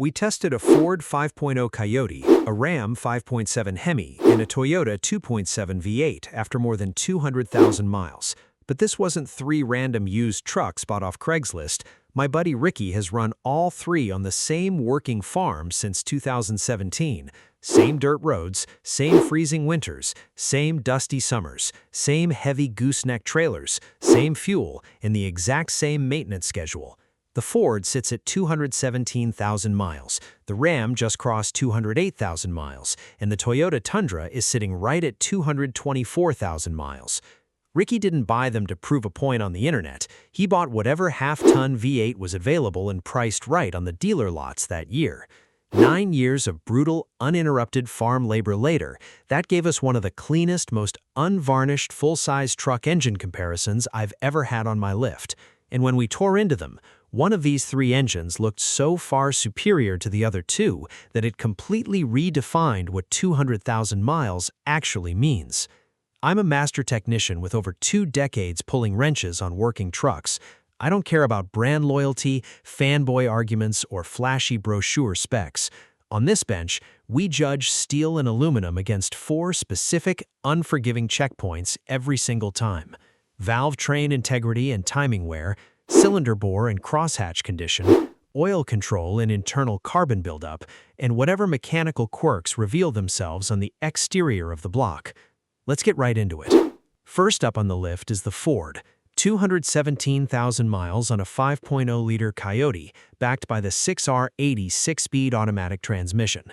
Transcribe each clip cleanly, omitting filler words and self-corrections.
We tested a Ford 5.0 Coyote, a Ram 5.7 Hemi, and a Toyota 2.7 V8 after more than 200,000 miles. But this wasn't three random used trucks bought off Craigslist. My buddy Ricky has run all three on the same working farm since 2017. Same dirt roads, same freezing winters, same dusty summers, same heavy gooseneck trailers, same fuel, and the exact same maintenance schedule. The Ford sits at 217,000 miles, the Ram just crossed 208,000 miles, and the Toyota Tundra is sitting right at 224,000 miles. Ricky didn't buy them to prove a point on the internet. He bought whatever half-ton V8 was available and priced right on the dealer lots that year. 9 years of brutal, uninterrupted farm labor later, that gave us one of the cleanest, most unvarnished full-size truck engine comparisons I've ever had on my lift. And when we tore into them, one of these three engines looked so far superior to the other two that it completely redefined what 200,000 miles actually means. I'm a master technician with over 2 decades pulling wrenches on working trucks. I don't care about brand loyalty, fanboy arguments, or flashy brochure specs. On this bench, we judge steel and aluminum against 4 specific, unforgiving checkpoints every single time: valvetrain integrity and timing wear, cylinder bore and crosshatch condition, oil control and internal carbon buildup, and whatever mechanical quirks reveal themselves on the exterior of the block. Let's get right into it. First up on the lift is the Ford. 217,000 miles on a 5.0-liter Coyote, backed by the 6R80 6-speed automatic transmission.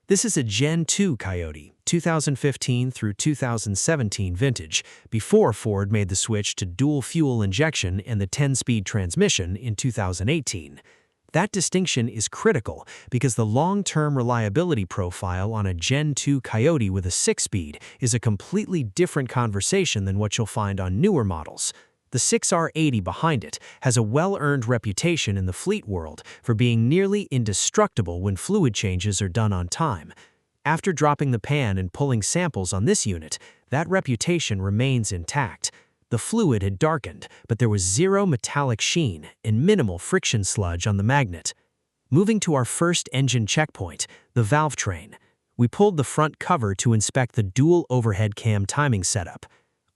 This is a Gen 2 Coyote, 2015 through 2017 vintage, before Ford made the switch to dual-fuel injection and the 10-speed transmission in 2018. That distinction is critical because the long-term reliability profile on a Gen 2 Coyote with a 6-speed is a completely different conversation than what you'll find on newer models. The 6R80 behind it has a well-earned reputation in the fleet world for being nearly indestructible when fluid changes are done on time. After dropping the pan and pulling samples on this unit, that reputation remains intact. The fluid had darkened, but there was zero metallic sheen and minimal friction sludge on the magnet. Moving to our first engine checkpoint, the Valvetrain. We pulled the front cover to inspect the dual overhead cam timing setup.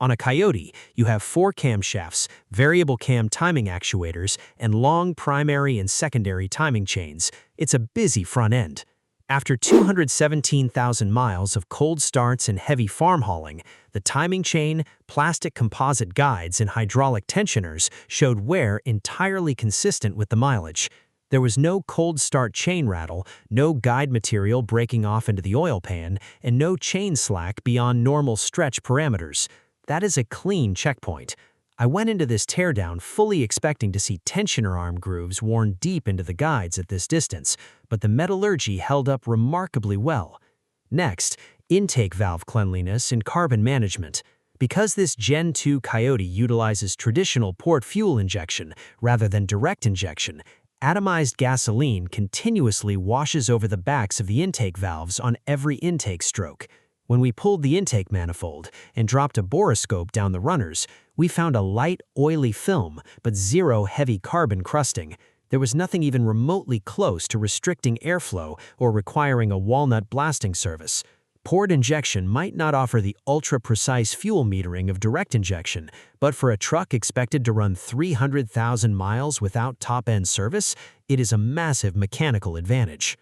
On a Coyote, you have 4 camshafts, variable cam timing actuators, and long primary and secondary timing chains. It's a busy front end. After 217,000 miles of cold starts and heavy farm hauling, the timing chain, plastic composite guides, and hydraulic tensioners showed wear entirely consistent with the mileage. There was no cold start chain rattle, no guide material breaking off into the oil pan, and no chain slack beyond normal stretch parameters. That is a clean checkpoint. I went into this teardown fully expecting to see tensioner arm grooves worn deep into the guides at this distance, but the metallurgy held up remarkably well. Next, intake valve cleanliness and carbon management. Because this Gen 2 Coyote utilizes traditional port fuel injection rather than direct injection, atomized gasoline continuously washes over the backs of the intake valves on every intake stroke. When we pulled the intake manifold and dropped a borescope down the runners, we found a light, oily film, but zero heavy carbon crusting. There was nothing even remotely close to restricting airflow or requiring a walnut blasting service. Port injection might not offer the ultra-precise fuel metering of direct injection, but for a truck expected to run 300,000 miles without top-end service, it is a massive mechanical advantage.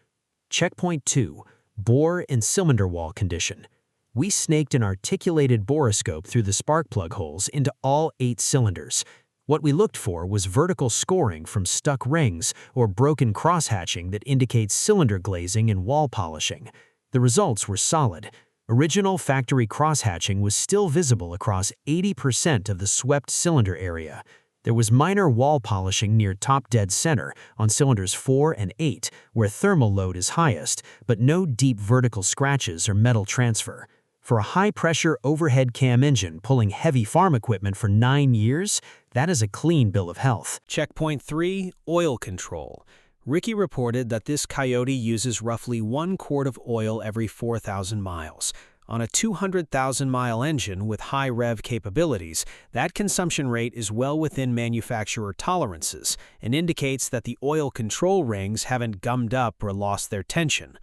Checkpoint 2. Bore and cylinder wall condition. We snaked an articulated borescope through the spark plug holes into all 8 cylinders. What we looked for was vertical scoring from stuck rings or broken crosshatching that indicates cylinder glazing and wall polishing. The results were solid. Original factory crosshatching was still visible across 80% of the swept cylinder area. There was minor wall polishing near top dead center on cylinders 4 and 8, where thermal load is highest, but no deep vertical scratches or metal transfer. For a high-pressure overhead cam engine pulling heavy farm equipment for 9 years, that is a clean bill of health. Checkpoint 3. Oil control. Ricky reported that this Coyote uses roughly 1 quart of oil every 4,000 miles. On a 200,000-mile engine with high rev capabilities, that consumption rate is well within manufacturer tolerances and indicates that the oil control rings haven't gummed up or lost their tension.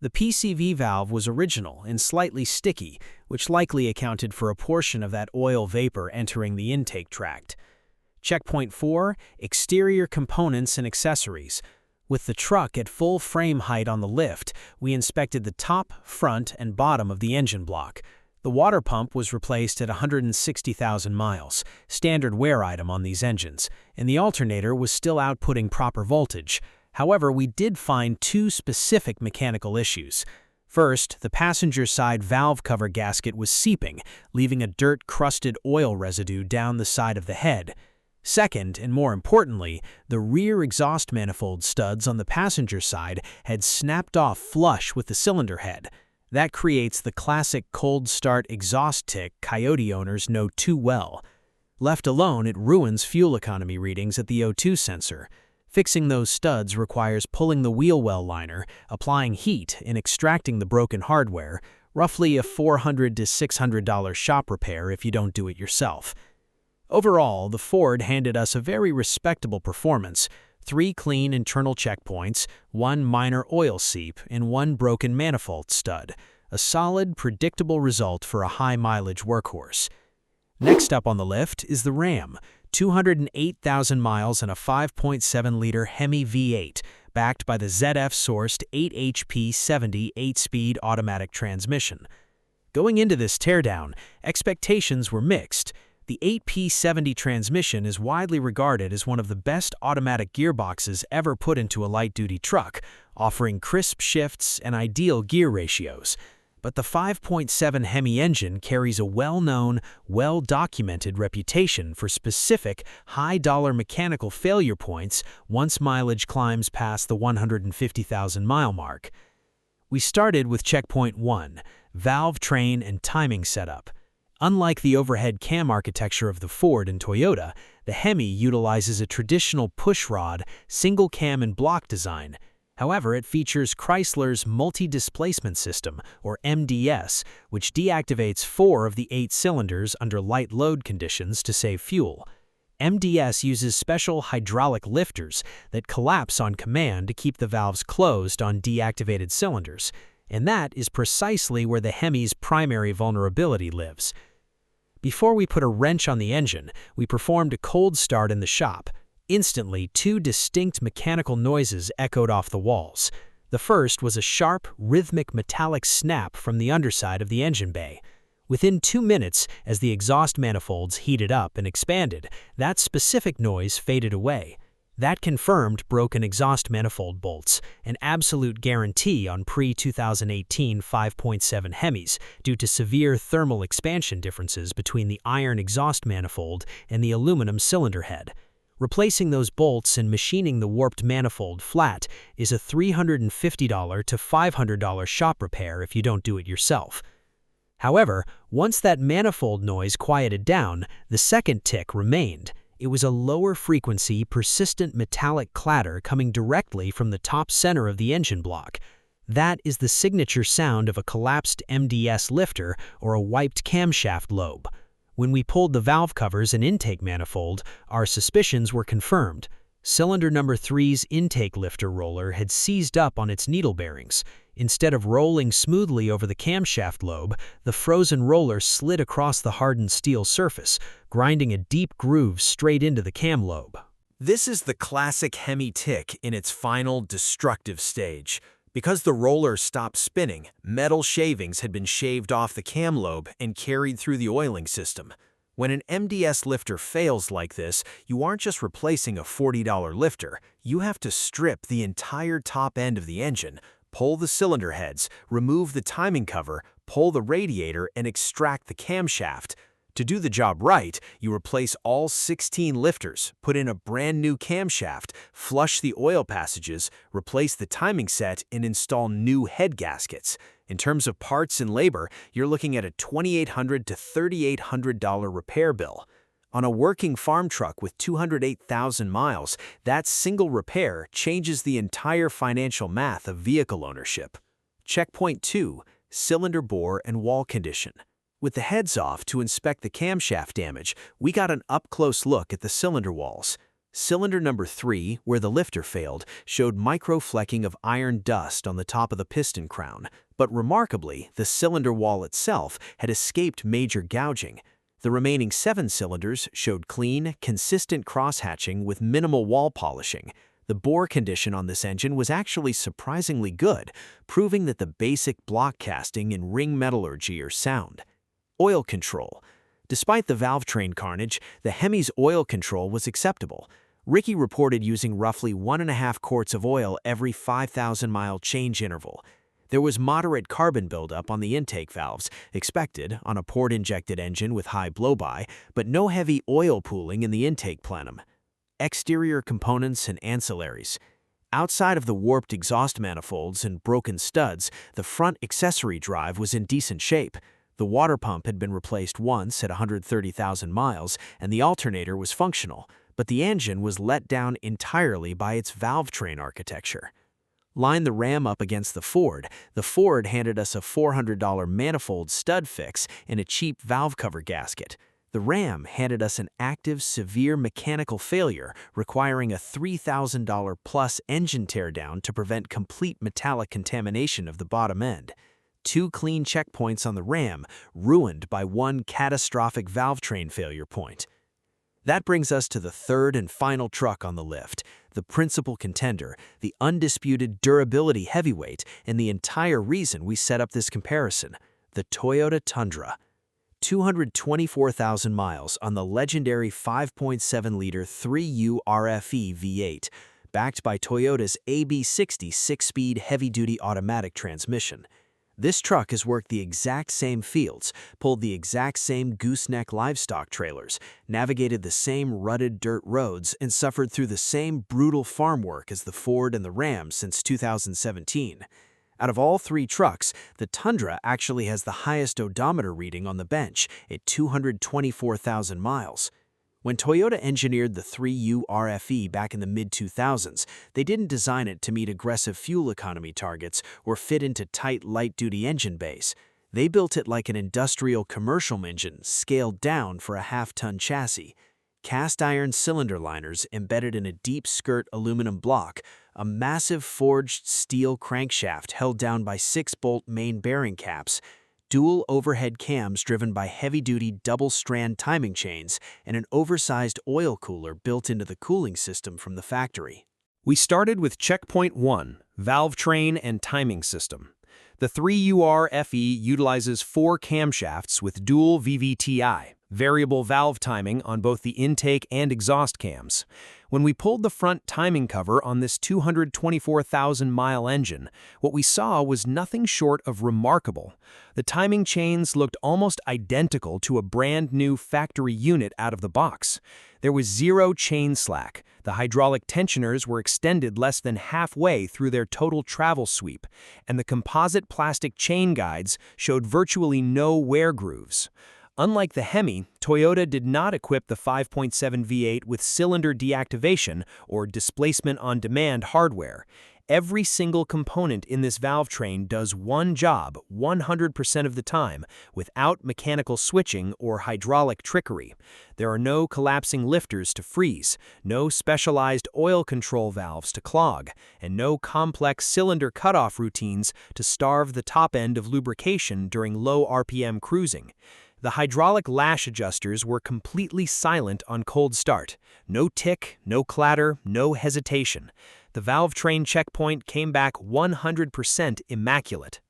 The PCV valve was original and slightly sticky, which likely accounted for a portion of that oil vapor entering the intake tract. Checkpoint 4. Exterior components and accessories. With the truck at full frame height on the lift, we inspected the top, front, and bottom of the engine block. The water pump was replaced at 160,000 miles, standard wear item on these engines, and the alternator was still outputting proper voltage. However, we did find two specific mechanical issues. First, the passenger side valve cover gasket was seeping, leaving a dirt-crusted oil residue down the side of the head. Second, and more importantly, the rear exhaust manifold studs on the passenger side had snapped off flush with the cylinder head. That creates the classic cold start exhaust tick Coyote owners know too well. Left alone, it ruins fuel economy readings at the O2 sensor. Fixing those studs requires pulling the wheel well liner, applying heat, and extracting the broken hardware, roughly a $400 to $600 shop repair if you don't do it yourself. Overall, the Ford handed us a very respectable performance: 3 clean internal checkpoints, 1 minor oil seep, and 1 broken manifold stud. A solid, predictable result for a high-mileage workhorse. Next up on the lift is the Ram, 208,000 miles and a 5.7-liter Hemi V8, backed by the ZF-sourced 8 HP 70 8-speed automatic transmission. Going into this teardown, expectations were mixed. The 8P70 transmission is widely regarded as one of the best automatic gearboxes ever put into a light-duty truck, offering crisp shifts and ideal gear ratios. But the 5.7 Hemi engine carries a well-known, well-documented reputation for specific, high-dollar mechanical failure points once mileage climbs past the 150,000-mile mark. We started with checkpoint 1, Valvetrain and timing setup. Unlike the overhead cam architecture of the Ford and Toyota, the Hemi utilizes a traditional pushrod, single cam and block design. However, it features Chrysler's multi-displacement system, or MDS, which deactivates 4 of the 8 cylinders under light load conditions to save fuel. MDS uses special hydraulic lifters that collapse on command to keep the valves closed on deactivated cylinders. And that is precisely where the Hemi's primary vulnerability lives. Before we put a wrench on the engine, we performed a cold start in the shop. Instantly, 2 distinct mechanical noises echoed off the walls. The first was a sharp, rhythmic metallic snap from the underside of the engine bay. Within 2 minutes, as the exhaust manifolds heated up and expanded, that specific noise faded away. That confirmed broken exhaust manifold bolts, an absolute guarantee on pre-2018 5.7 Hemis due to severe thermal expansion differences between the iron exhaust manifold and the aluminum cylinder head. Replacing those bolts and machining the warped manifold flat is a $350 to $500 shop repair if you don't do it yourself. However, once that manifold noise quieted down, the second tick remained. It was a lower-frequency, persistent metallic clatter coming directly from the top center of the engine block. That is the signature sound of a collapsed MDS lifter or a wiped camshaft lobe. When we pulled the valve covers and intake manifold, our suspicions were confirmed. Cylinder number 3's intake lifter roller had seized up on its needle bearings. Instead of rolling smoothly over the camshaft lobe, the frozen roller slid across the hardened steel surface, grinding a deep groove straight into the cam lobe. This is the classic Hemi tick in its final destructive stage. Because the roller stopped spinning, metal shavings had been shaved off the cam lobe and carried through the oiling system. When an MDS lifter fails like this, you aren't just replacing a $40 lifter. You have to strip the entire top end of the engine, pull the cylinder heads, remove the timing cover, pull the radiator, and extract the camshaft. To do the job right, you replace all 16 lifters, put in a brand new camshaft, flush the oil passages, replace the timing set, and install new head gaskets. In terms of parts and labor, you're looking at a $2,800 to $3,800 repair bill. On a working farm truck with 208,000 miles, that single repair changes the entire financial math of vehicle ownership. Checkpoint 2. cylinder bore and wall condition. With the heads off to inspect the camshaft damage, we got an up-close look at the cylinder walls. Cylinder number 3, where the lifter failed, showed micro-flecking of iron dust on the top of the piston crown, but remarkably, the cylinder wall itself had escaped major gouging. The remaining 7 cylinders showed clean, consistent cross-hatching with minimal wall polishing. The bore condition on this engine was actually surprisingly good, proving that the basic block casting and ring metallurgy are sound. Oil control. Despite the Valvetrain carnage, the Hemi's oil control was acceptable. Ricky reported using roughly 1.5 quarts of oil every 5,000-mile change interval. There was moderate carbon buildup on the intake valves, expected on a port-injected engine with high blow-by, but no heavy oil pooling in the intake plenum. Exterior components and ancillaries. Outside of the warped exhaust manifolds and broken studs, the front accessory drive was in decent shape. The water pump had been replaced once at 130,000 miles, and the alternator was functional, but the engine was let down entirely by its Valvetrain architecture. Line the Ram up against the Ford. The Ford handed us a $400 manifold stud fix and a cheap valve cover gasket. The Ram handed us an active, severe mechanical failure requiring a $3,000 plus engine teardown to prevent complete metallic contamination of the bottom end. 2 clean checkpoints on the Ram, ruined by 1 catastrophic Valvetrain failure point. That brings us to the third and final truck on the lift, the principal contender, the undisputed durability heavyweight, and the entire reason we set up this comparison, the Toyota Tundra. 224,000 miles on the legendary 5.7-liter 3U RFE V8, backed by Toyota's AB60 6-speed heavy-duty automatic transmission. This truck has worked the exact same fields, pulled the exact same gooseneck livestock trailers, navigated the same rutted dirt roads, and suffered through the same brutal farm work as the Ford and the Ram since 2017. Out of all 3 trucks, the Tundra actually has the highest odometer reading on the bench at 224,000 miles. When Toyota engineered the 3U RFE back in the mid-2000s, they didn't design it to meet aggressive fuel economy targets or fit into tight light-duty engine bays. They built it like an industrial commercial engine scaled down for a half-ton chassis. Cast iron cylinder liners embedded in a deep skirt aluminum block, a massive forged steel crankshaft held down by 6-bolt main bearing caps, dual overhead cams driven by heavy-duty double-strand timing chains, and an oversized oil cooler built into the cooling system from the factory. We started with Checkpoint 1, Valvetrain and Timing System. The 3UR FE utilizes 4 camshafts with dual VVTi, variable valve timing on both the intake and exhaust cams. When we pulled the front timing cover on this 224,000-mile engine, what we saw was nothing short of remarkable. The timing chains looked almost identical to a brand new factory unit out of the box. There was 0 chain slack. The hydraulic tensioners were extended less than halfway through their total travel sweep, and the composite plastic chain guides showed virtually no wear grooves. Unlike the Hemi, Toyota did not equip the 5.7 V8 with cylinder deactivation or displacement-on-demand hardware. Every single component in this Valvetrain does one job 100% of the time without mechanical switching or hydraulic trickery. There are no collapsing lifters to freeze, no specialized oil control valves to clog, and no complex cylinder cutoff routines to starve the top end of lubrication during low RPM cruising. The hydraulic lash adjusters were completely silent on cold start. No tick, no clatter, no hesitation. The Valvetrain checkpoint came back 100% immaculate.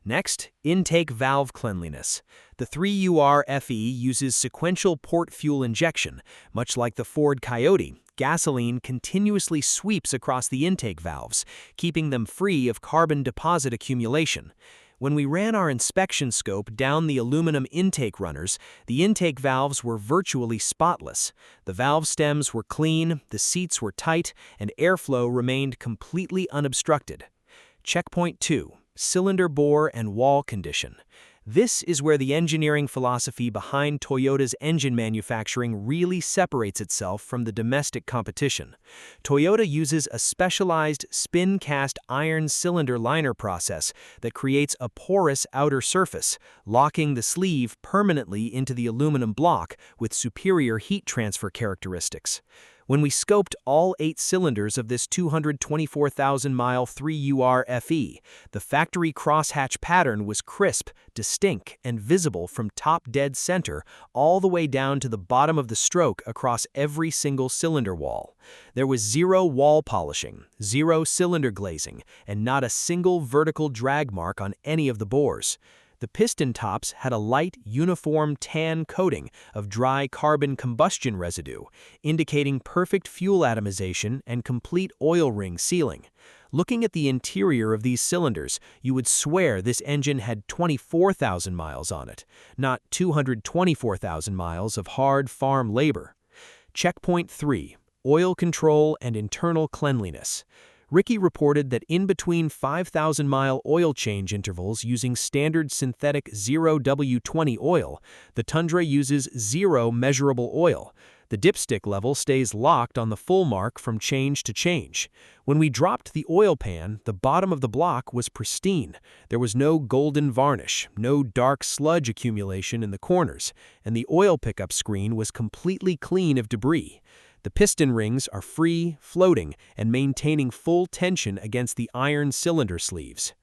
Next, intake valve cleanliness. The 3UR FE uses sequential port fuel injection. Much like the Ford Coyote, gasoline continuously sweeps across the intake valves, keeping them free of carbon deposit accumulation. When we ran our inspection scope down the aluminum intake runners, the intake valves were virtually spotless. The valve stems were clean, the seats were tight, and airflow remained completely unobstructed. Checkpoint 2. Cylinder bore and wall condition. This is where the engineering philosophy behind Toyota's engine manufacturing really separates itself from the domestic competition. Toyota uses a specialized spin-cast iron cylinder liner process that creates a porous outer surface, locking the sleeve permanently into the aluminum block with superior heat transfer characteristics. When we scoped all 8 cylinders of this 224,000-mile 3UR FE, the factory crosshatch pattern was crisp, distinct, and visible from top dead center all the way down to the bottom of the stroke across every single cylinder wall. There was zero wall polishing, zero cylinder glazing, and not a single vertical drag mark on any of the bores. The piston tops had a light, uniform tan coating of dry carbon combustion residue, indicating perfect fuel atomization and complete oil ring sealing. Looking at the interior of these cylinders, you would swear this engine had 24,000 miles on it, not 224,000 miles of hard farm labor. Checkpoint 3. Oil control and internal cleanliness. Ricky reported that in between 5,000-mile oil change intervals using standard synthetic 0W20 oil, the Tundra uses zero measurable oil. The dipstick level stays locked on the full mark from change to change. When we dropped the oil pan, the bottom of the block was pristine. There was no golden varnish, no dark sludge accumulation in the corners, and the oil pickup screen was completely clean of debris. The piston rings are free, floating, and maintaining full tension against the iron cylinder sleeves.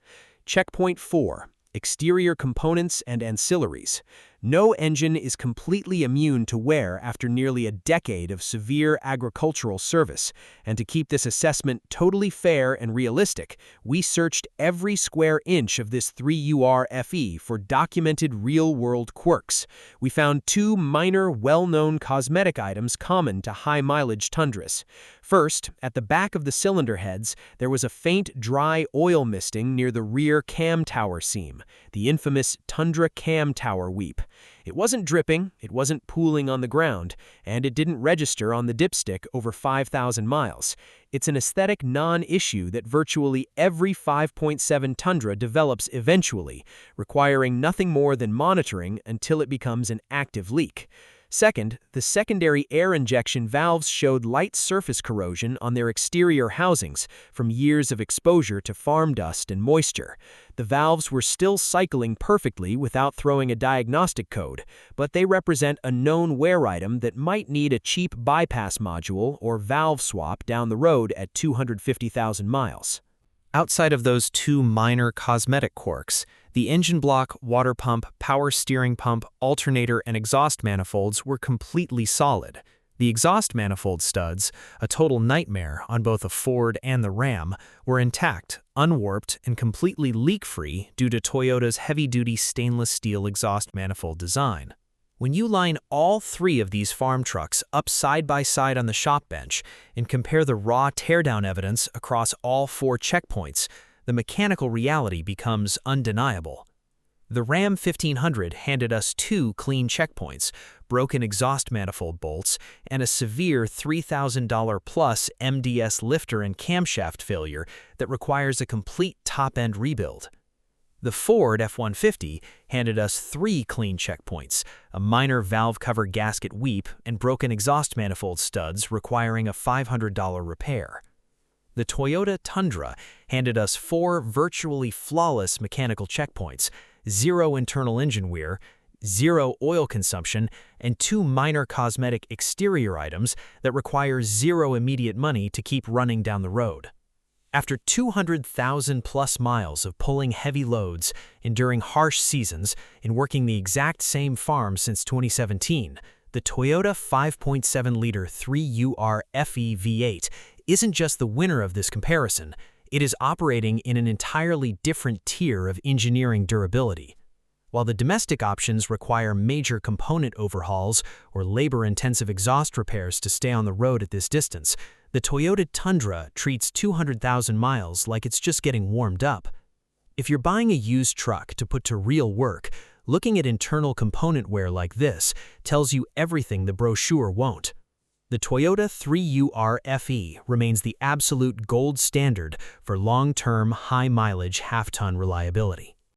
Checkpoint 4. Exterior components and ancillaries. No engine is completely immune to wear after nearly a decade of severe agricultural service, and to keep this assessment totally fair and realistic, we searched every square inch of this 3UR FE for documented real-world quirks. We found 2 minor, well-known cosmetic items common to high-mileage Tundras. First, at the back of the cylinder heads, there was a faint dry oil misting near the rear cam tower seam, the infamous Tundra cam tower weep. It wasn't dripping, it wasn't pooling on the ground, and it didn't register on the dipstick over 5,000 miles. It's an aesthetic non-issue that virtually every 5.7 Tundra develops eventually, requiring nothing more than monitoring until it becomes an active leak. Second, the secondary air injection valves showed light surface corrosion on their exterior housings from years of exposure to farm dust and moisture. The valves were still cycling perfectly without throwing a diagnostic code, but they represent a known wear item that might need a cheap bypass module or valve swap down the road at 250,000 miles. Outside of those 2 minor cosmetic quirks, the engine block, water pump, power steering pump, alternator, and exhaust manifolds were completely solid. The exhaust manifold studs, a total nightmare on both the Ford and the Ram, were intact, unwarped, and completely leak-free due to Toyota's heavy-duty stainless steel exhaust manifold design. When you line all 3 of these farm trucks up side by side on the shop bench and compare the raw teardown evidence across all 4 checkpoints, the mechanical reality becomes undeniable. The Ram 1500 handed us 2 clean checkpoints, broken exhaust manifold bolts, and a severe $3,000-plus MDS lifter and camshaft failure that requires a complete top-end rebuild. The Ford F-150 handed us 3 clean checkpoints, a minor valve cover gasket weep, and broken exhaust manifold studs requiring a $500 repair. The Toyota Tundra handed us 4 virtually flawless mechanical checkpoints, 0 internal engine wear, 0 oil consumption, and 2 minor cosmetic exterior items that require 0 immediate money to keep running down the road. After 200,000-plus miles of pulling heavy loads, enduring harsh seasons, and working the exact same farm since 2017, the Toyota 5.7-liter 3UR FE V8 isn't just the winner of this comparison, it is operating in an entirely different tier of engineering durability. While the domestic options require major component overhauls or labor-intensive exhaust repairs to stay on the road at this distance, the Toyota Tundra treats 200,000 miles like it's just getting warmed up. If you're buying a used truck to put to real work, looking at internal component wear like this tells you everything the brochure won't. The Toyota 3UR FE remains the absolute gold standard for long-term, high-mileage half-ton reliability.